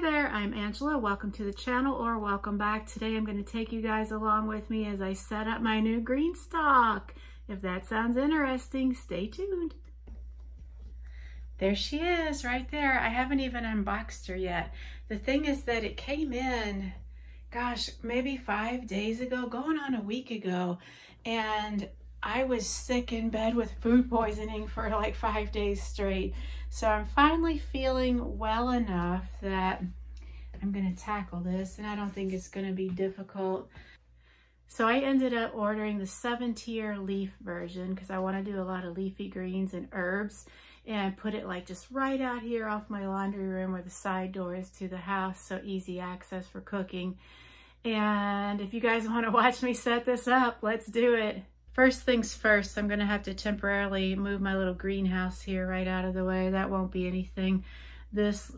Hi there, I'm Angela. Welcome to the channel, or welcome back. Today I'm going to take you guys along with me as I set up my new GreenStalk. If that sounds interesting, stay tuned. There she is right there. I haven't even unboxed her yet. The thing is that it came in, gosh, maybe 5 days ago, going on a week ago, and I was sick in bed with food poisoning for like 5 days straight. So I'm finally feeling well enough that I'm gonna tackle this, and I don't think it's gonna be difficult. So I ended up ordering the 7-tier leaf version because I want to do a lot of leafy greens and herbs, and put it like just right out here off my laundry room where the side door is to the house, so easy access for cooking. And if you guys want to watch me set this up, let's do it. First things first, I'm gonna have to temporarily move my little greenhouse here right out of the way. That won't be anything. This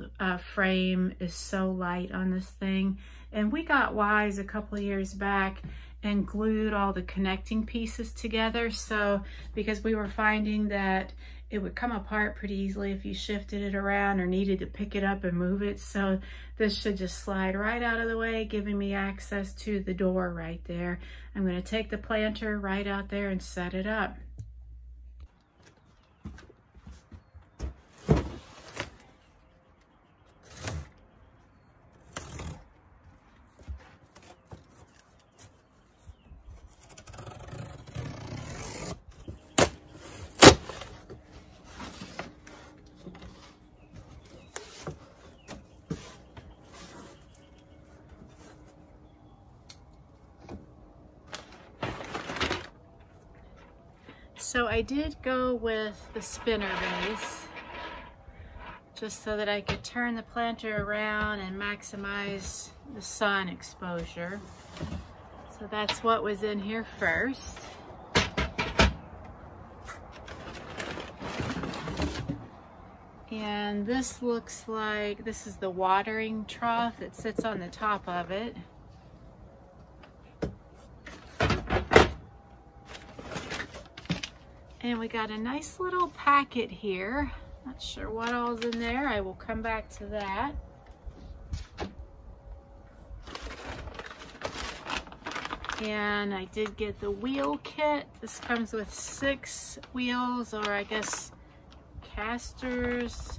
frame is so light on this thing. And we got wise a couple of years back and glued all the connecting pieces together. So, because we were finding that it would come apart pretty easily if you shifted it around or needed to pick it up and move it. So this should just slide right out of the way, giving me access to the door right there. I'm gonna take the planter right out there and set it up. So I did go with the spinner base, just so that I could turn the planter around and maximize the sun exposure. So that's what was in here first. And this looks like, this is the watering trough that sits on the top of it. And we got a nice little packet here. Not sure what all's in there. I will come back to that. And I did get the wheel kit. This comes with 6 wheels, or I guess casters.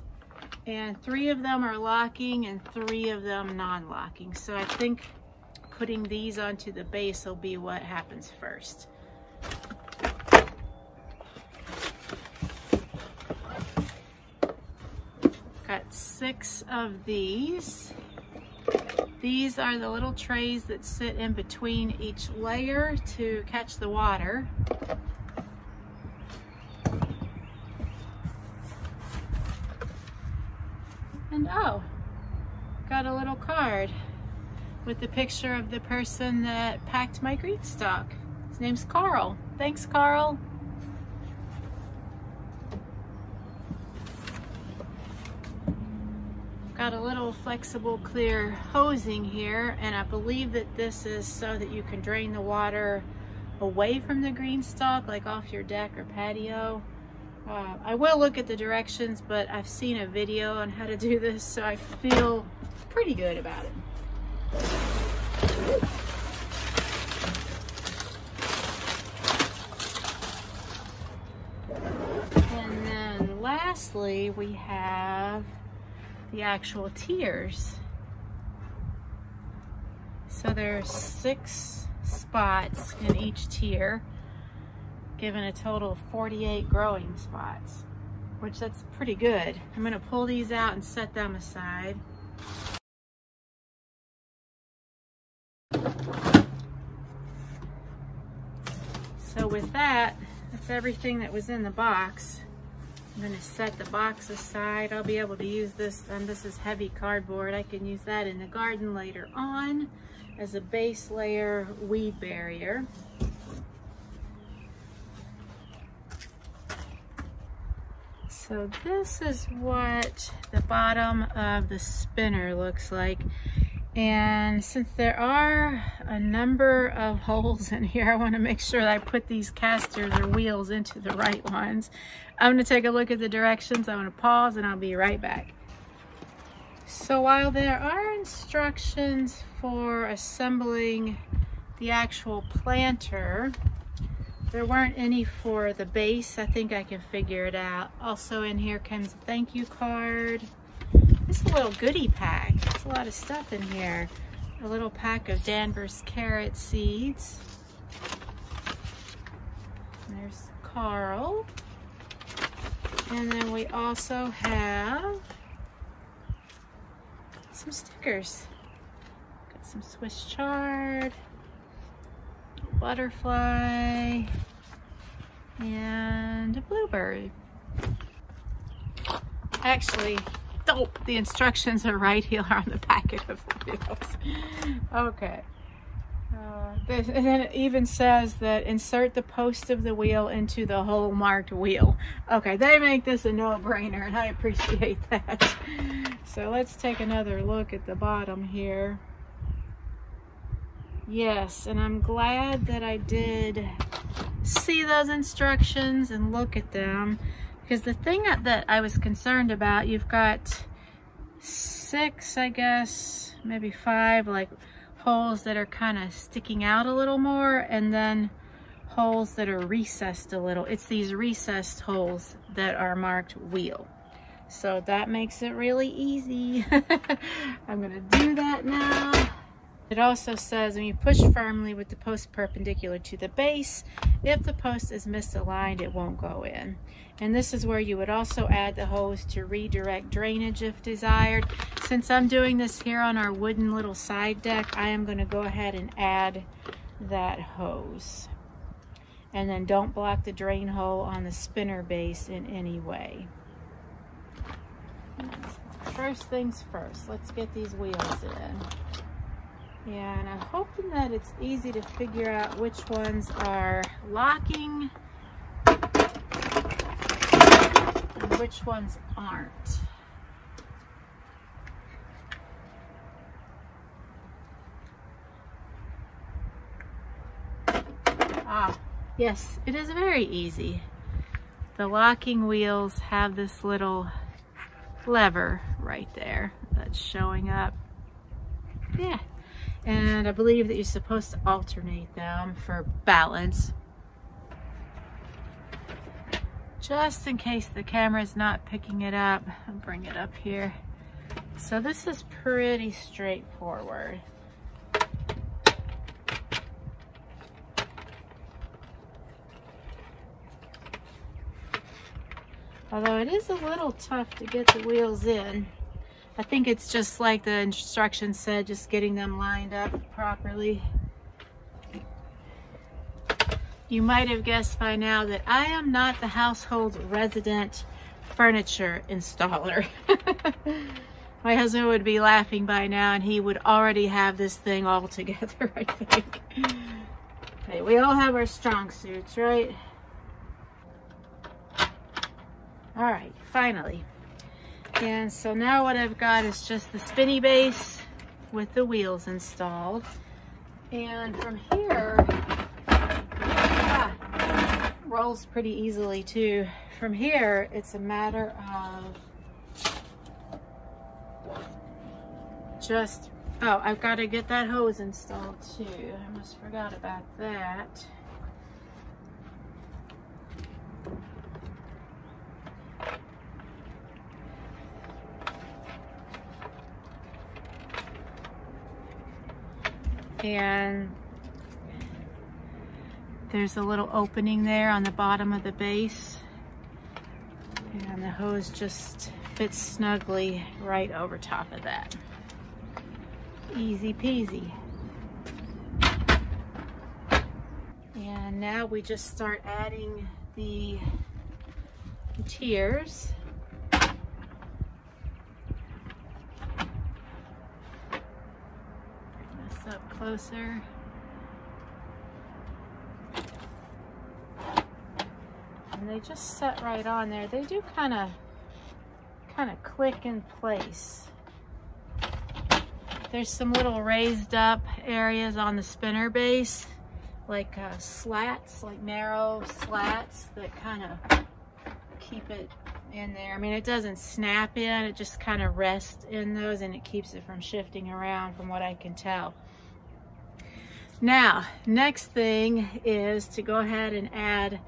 And 3 of them are locking and 3 of them non-locking. So I think putting these onto the base will be what happens first. Got 6 of these. These are the little trays that sit in between each layer to catch the water. And oh, got a little card with the picture of the person that packed my GreenStalk. His name's Carl. Thanks, Carl. Got a little flexible clear hosing here, and I believe that this is so that you can drain the water away from the GreenStalk, like off your deck or patio. I will look at the directions, but I've seen a video on how to do this, so I feel pretty good about it. And then lastly, we have the actual tiers. So there's 6 spots in each tier, giving a total of 48 growing spots, which that's pretty good. I'm gonna pull these out and set them aside. So with that, that's everything that was in the box. I'm gonna set the box aside. I'll be able to use this, and this is heavy cardboard. I can use that in the garden later on as a base layer weed barrier. So this is what the bottom of the spinner looks like. And since there are a number of holes in here, I want to make sure that I put these casters or wheels into the right ones. I'm going to take a look at the directions. I'm going to pause and I'll be right back. So while there are instructions for assembling the actual planter, there weren't any for the base. I think I can figure it out. Also in here comes a thank you card. This is a little goodie pack. There's a lot of stuff in here. A little pack of Danvers carrot seeds. There's Carl. And then we also have some stickers. Got some Swiss chard, butterfly, and a bluebird. Actually, the instructions are right here on the packet of the wheels. Okay. And then it even says that insert the post of the wheel into the hole marked wheel. Okay, they make this a no-brainer, and I appreciate that. So let's take another look at the bottom here. Yes, and I'm glad that I did see those instructions and look at them, because the thing that I was concerned about, you've got 6, I guess, maybe 5, like holes that are kind of sticking out a little more, and then holes that are recessed a little. It's these recessed holes that are marked wheel. So that makes it really easy. I'm gonna do that now. It also says when you push firmly with the post perpendicular to the base, if the post is misaligned, it won't go in. And this is where you would also add the hose to redirect drainage if desired. Since I'm doing this here on our wooden little side deck, I am going to go ahead and add that hose. And then don't block the drain hole on the spinner base in any way. First things first, let's get these wheels in. Yeah, and I'm hoping that it's easy to figure out which ones are locking and which ones aren't. Ah, yes, it is very easy. The locking wheels have this little lever right there that's showing up. Yeah. And I believe that you're supposed to alternate them for balance. Just in case the camera's not picking it up, I'll bring it up here. So this is pretty straightforward. Although it is a little tough to get the wheels in. I think it's just like the instructions said, just getting them lined up properly. You might have guessed by now that I am not the household resident furniture installer. My husband would be laughing by now, and he would already have this thing all together, I think. Okay, we all have our strong suits, right? All right, finally. And so now what I've got is just the spinny base with the wheels installed. And from here, rolls pretty easily too. From here, it's a matter of just, oh, I've got to get that hose installed too. I almost forgot about that. And there's a little opening there on the bottom of the base, and the hose just fits snugly right over top of that. Easy peasy. And now we just start adding the tiers. Up closer. And they just set right on there. They do kind of click in place. There's some little raised up areas on the spinner base, like slats, like narrow slats that kind of keep it in there. I mean, it doesn't snap in, it just kind of rests in those, and it keeps it from shifting around from what I can tell. Now, next thing is to go ahead and add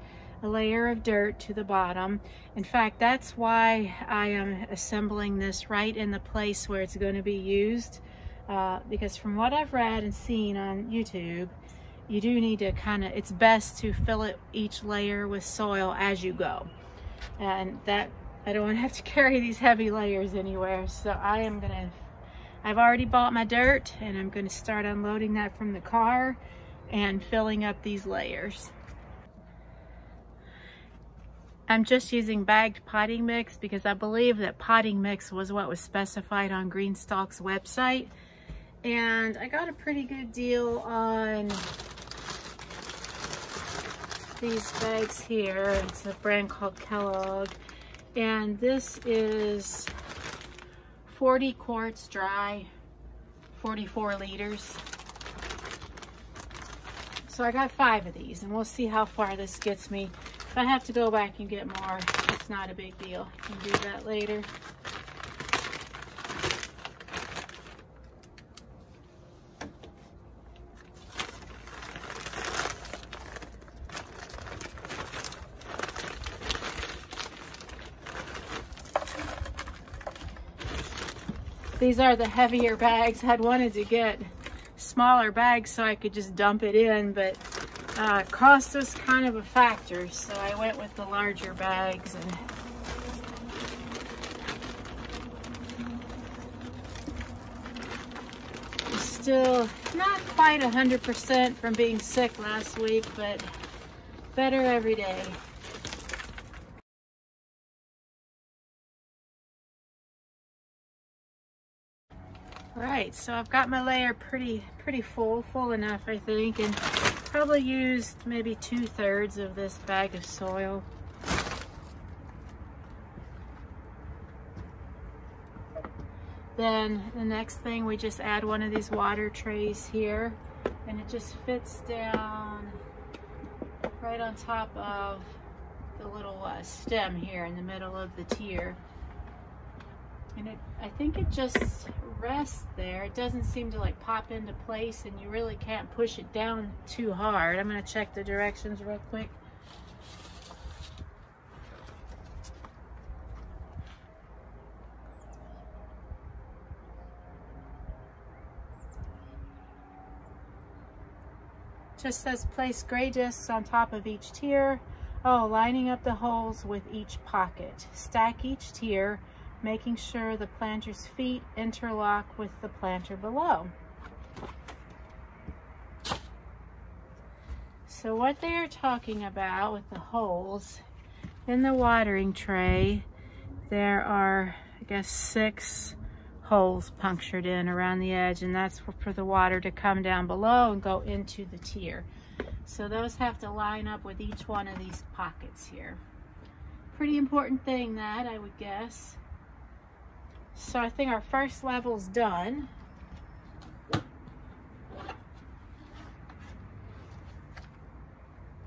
a layer of dirt to the bottom. In fact, that's why I am assembling this right in the place where it's going to be used, because from what I've read and seen on YouTube, you do need to it's best to fill it each layer with soil as you go. And that, I don't want to have to carry these heavy layers anywhere. So I've already bought my dirt, and I'm going to start unloading that from the car and filling up these layers. I'm just using bagged potting mix because I believe that potting mix was what was specified on GreenStalk's website. And I got a pretty good deal on these bags here. It's a brand called Kellogg, and this is 40 quarts dry, 44 liters. So I got 5 of these, and we'll see how far this gets me. If I have to go back and get more, it's not a big deal. I can do that later. These are the heavier bags. I'd wanted to get smaller bags so I could just dump it in, but cost was kind of a factor, so I went with the larger bags. And still not quite 100% from being sick last week, but better every day. Right, so I've got my layer pretty full enough, I think, and probably used maybe 2/3 of this bag of soil. Then the next thing, we just add one of these water trays here, and it just fits down right on top of the little stem here in the middle of the tier. And I think it just rests there. It doesn't seem to like pop into place, and you really can't push it down too hard. I'm gonna check the directions real quick. Just says place gray discs on top of each tier. Oh, lining up the holes with each pocket. Stack each tier, making sure the planter's feet interlock with the planter below. So what they are talking about with the holes in the watering tray, there are, I guess, 6 holes punctured in around the edge, and that's for the water to come down below and go into the tier. So those have to line up with each one of these pockets here. Pretty important thing, that, I would guess. So I think our first level's done.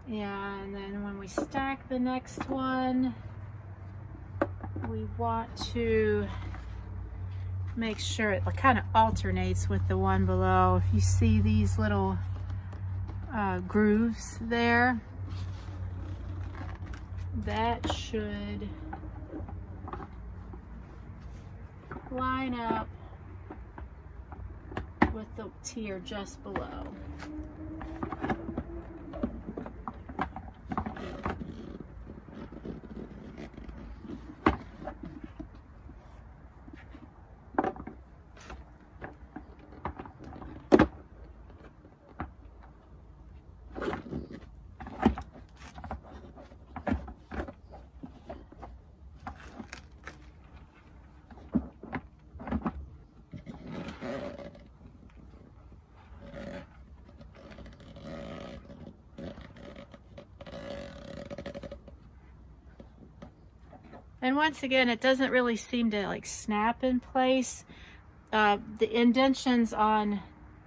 And then when we stack the next one, we want to make sure it kind of alternates with the one below. If you see these little grooves there, that should line up with the tier just below. And once again, it doesn't really seem to like snap in place. The indentions on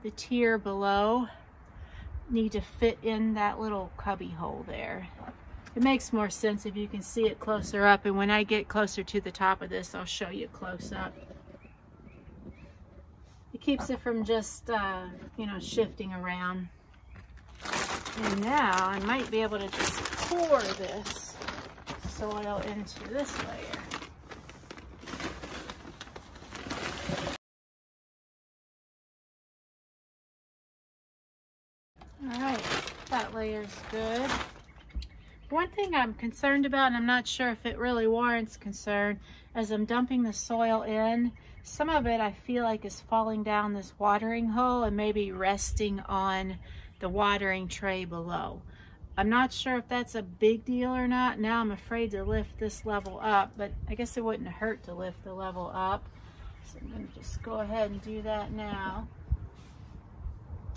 the tier below need to fit in that little cubby hole there. It makes more sense if you can see it closer up, and when I get closer to the top of this, I'll show you close up. It keeps it from just, you know, shifting around. And now I might be able to just pour this soil into this layer. All right, that layer's good. One thing I'm concerned about, and I'm not sure if it really warrants concern, as I'm dumping the soil in, some of it I feel like is falling down this watering hole and maybe resting on the watering tray below. I'm not sure if that's a big deal or not. Now I'm afraid to lift this level up, but I guess it wouldn't hurt to lift the level up. So I'm going to just go ahead and do that now.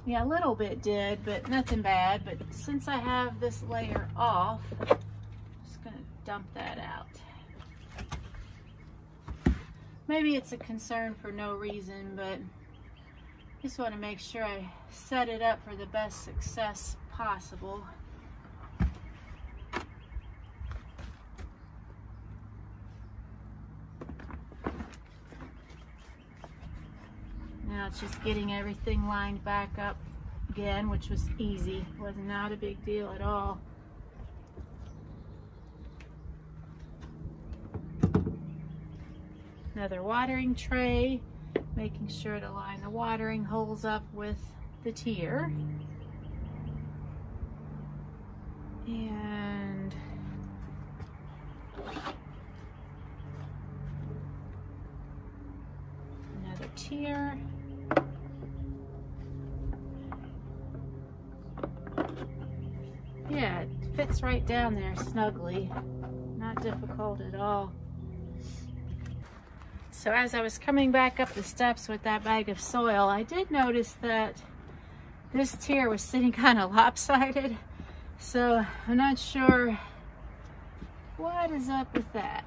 Yeah, a little bit did, but nothing bad. But since I have this layer off, I'm just going to dump that out. Maybe it's a concern for no reason, but I just want to make sure I set it up for the best success possible. Now it's just getting everything lined back up again, which was easy. It was not a big deal at all. Another watering tray, making sure to line the watering holes up with the tier. And another tier. Yeah, it fits right down there snugly. Not difficult at all. So as I was coming back up the steps with that bag of soil, I did notice that this tier was sitting kind of lopsided. So I'm not sure what is up with that.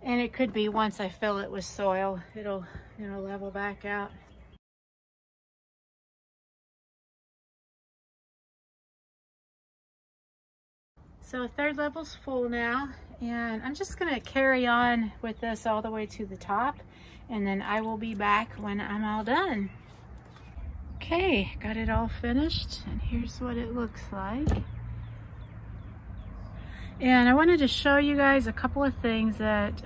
And it could be once I fill it with soil, it'll level back out. So a third level's full now, and I'm just gonna carry on with this all the way to the top, and then I will be back when I'm all done. Okay, got it all finished, and here's what it looks like. And I wanted to show you guys a couple of things that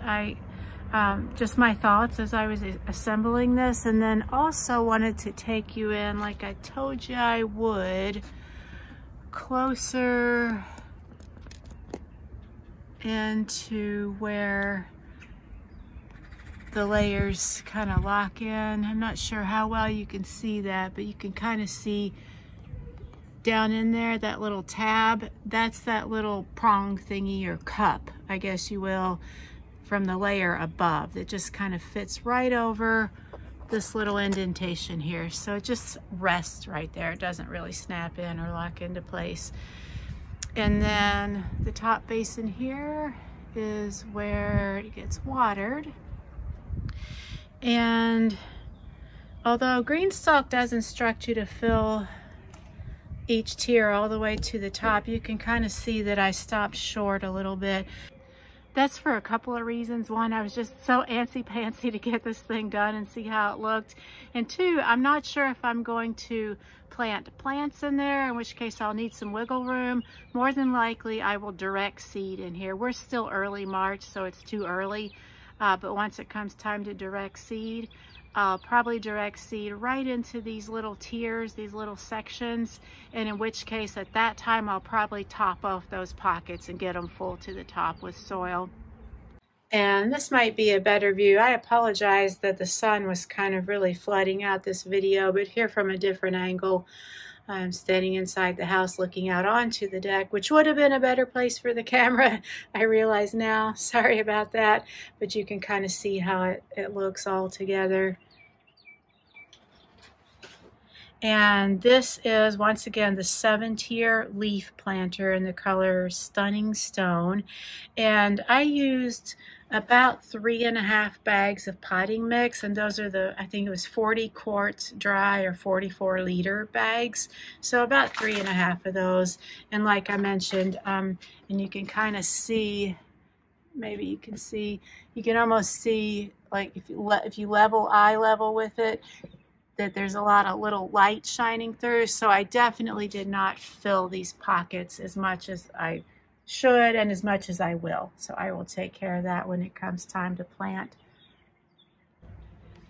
just my thoughts as I was assembling this, and then also wanted to take you in, like I told you I would, closer into where the layers kind of lock in. I'm not sure how well you can see that, but you can kind of see down in there, that little tab, that's that little prong thingy or cup, I guess you will, from the layer above. It just kind of fits right over this little indentation here. So it just rests right there. It doesn't really snap in or lock into place. And then the top basin here is where it gets watered. And although GreenStalk does instruct you to fill each tier all the way to the top, you can kind of see that I stopped short a little bit. That's for a couple of reasons. One, I was just so antsy-pantsy to get this thing done and see how it looked. And two, I'm not sure if I'm going to plant plants in there, in which case I'll need some wiggle room. More than likely, I will direct seed in here. We're still early March, so it's too early. But once it comes time to direct seed, I'll probably direct seed right into these little tiers, these little sections, and in which case at that time I'll probably top off those pockets and get them full to the top with soil. And this might be a better view. I apologize that the sun was kind of really flooding out this video, but here from a different angle, I'm standing inside the house looking out onto the deck, which would have been a better place for the camera. I realize now, sorry about that, but you can kind of see how it looks all together. And this is, once again, the 7-tier leaf planter in the color Stunning Stone. And I used about 3.5 bags of potting mix, and those are the, I think it was 40 quarts dry or 44 liter bags. So about 3.5 of those. And like I mentioned, and you can kind of see, maybe you can see, you can almost see, like if you level eye level with it, that there's a lot of little light shining through. So I definitely did not fill these pockets as much as I should and as much as I will. So I will take care of that when it comes time to plant.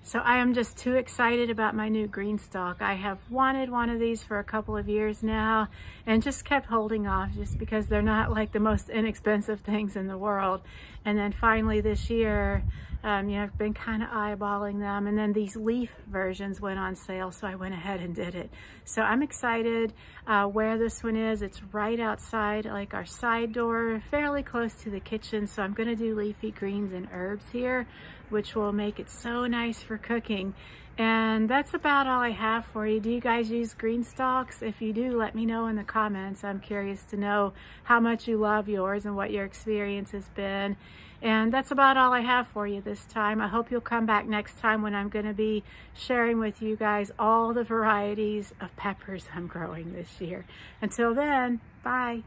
So I am just too excited about my new GreenStalk. I have wanted one of these for a couple of years now and just kept holding off just because they're not like the most inexpensive things in the world. And then finally this year, I've been kind of eyeballing them, and then these leaf versions went on sale, so I went ahead and did it. So I'm excited where this one is. It's right outside like our side door, fairly close to the kitchen, so I'm going to do leafy greens and herbs here, which will make it so nice for cooking. And that's about all I have for you. Do you guys use GreenStalks? If you do, let me know in the comments. I'm curious to know how much you love yours and what your experience has been. And that's about all I have for you this time. I hope you'll come back next time when I'm going to be sharing with you guys all the varieties of peppers I'm growing this year. Until then, bye.